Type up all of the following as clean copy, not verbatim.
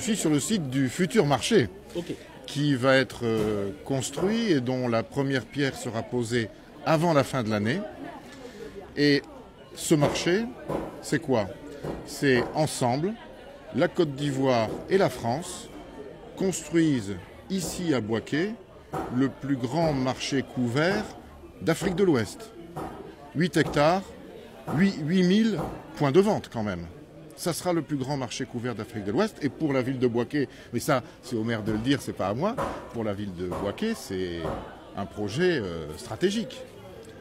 suis sur le site du futur marché qui va être construit et dont la première pierre sera posée avant la fin de l'année. Et ce marché, c'est quoi? C'est ensemble, la Côte d'Ivoire et la France construisent ici à Bouaké le plus grand marché couvert d'Afrique de l'Ouest. 8 hectares, 8000 points de vente quand même. Ça sera le plus grand marché couvert d'Afrique de l'Ouest. Et pour la ville de Bouaké, mais ça c'est au maire de le dire, c'est pas à moi, pour la ville de Bouaké, c'est un projet stratégique.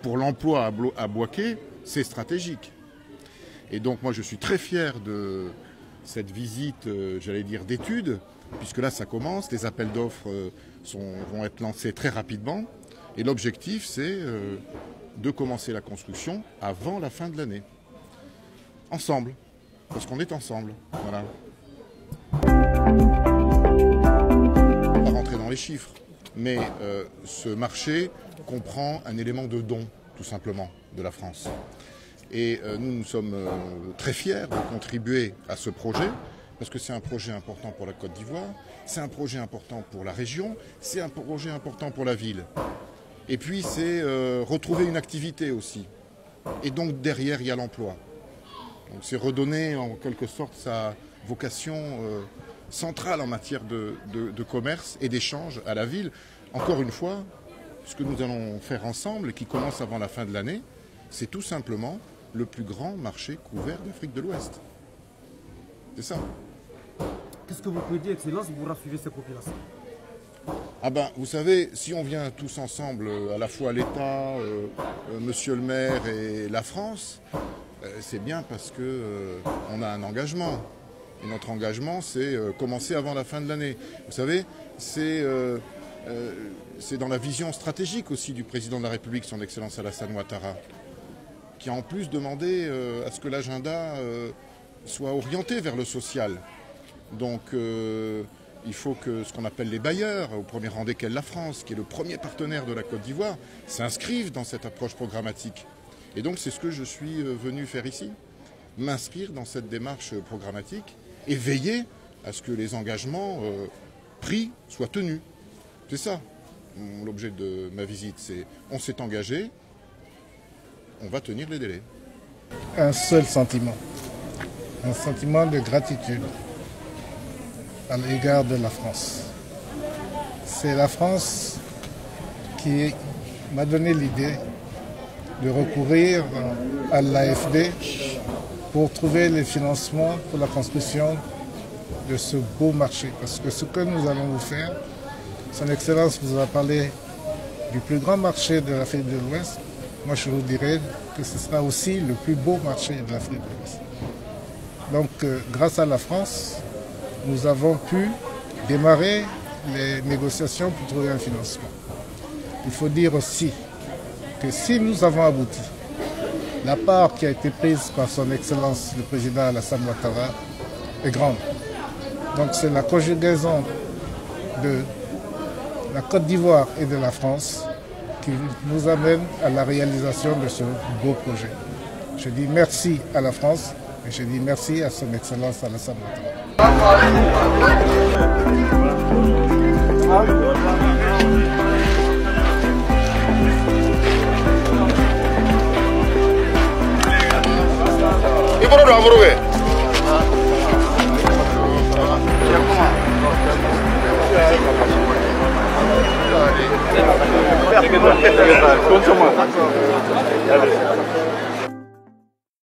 Pour l'emploi à Bouaké, c'est stratégique. Et donc moi je suis très fier de cette visite, j'allais dire, d'études, puisque là ça commence, les appels d'offres vont être lancés très rapidement. Et l'objectif c'est de commencer la construction avant la fin de l'année. Ensemble, parce qu'on est ensemble. Voilà. On va rentrer dans les chiffres, mais ce marché comprend un élément de don, tout simplement, de la France. Et nous sommes très fiers de contribuer à ce projet, parce que c'est un projet important pour la Côte d'Ivoire, c'est un projet important pour la région, c'est un projet important pour la ville. Et puis c'est retrouver une activité aussi. Et donc derrière, il y a l'emploi. Donc c'est redonner en quelque sorte sa vocation centrale en matière de commerce et d'échange à la ville. Encore une fois, ce que nous allons faire ensemble, qui commence avant la fin de l'année, c'est tout simplement le plus grand marché couvert d'Afrique de l'Ouest. C'est ça. Qu'est-ce que vous pouvez dire, Excellence, pour rassurer ces populations? Ah ben, vous savez, si on vient tous ensemble, à la fois l'État, Monsieur le maire et la France, c'est bien parce qu'on a un engagement. Et notre engagement, c'est commencer avant la fin de l'année. Vous savez, c'est dans la vision stratégique aussi du président de la République, son Excellence Alassane Ouattara, qui a en plus demandé à ce que l'agenda soit orienté vers le social. Donc il faut que ce qu'on appelle les bailleurs, au premier rang desquels la France, qui est le premier partenaire de la Côte d'Ivoire, s'inscrivent dans cette approche programmatique. Et donc c'est ce que je suis venu faire ici, m'inscrire dans cette démarche programmatique et veiller à ce que les engagements pris soient tenus. C'est ça l'objet de ma visite, c'est on s'est engagé, on va tenir les délais. Un seul sentiment, un sentiment de gratitude à l'égard de la France. C'est la France qui m'a donné l'idée de recourir à l'AFD pour trouver les financements pour la construction de ce beau marché. Parce que ce que nous allons vous faire, Son Excellence vous a parlé du plus grand marché de l'Afrique de l'Ouest. Moi, je vous dirais que ce sera aussi le plus beau marché de l'Afrique de l'Ouest. Donc, grâce à la France, nous avons pu démarrer les négociations pour trouver un financement. Il faut dire aussi que si nous avons abouti, la part qui a été prise par son Excellence le Président Alassane Ouattara est grande. Donc c'est la conjugaison de la Côte d'Ivoire et de la France qui nous amène à la réalisation de ce beau projet. Je dis merci à la France et je dis merci à son Excellence Alassane Ouattara. Ibro do amruwe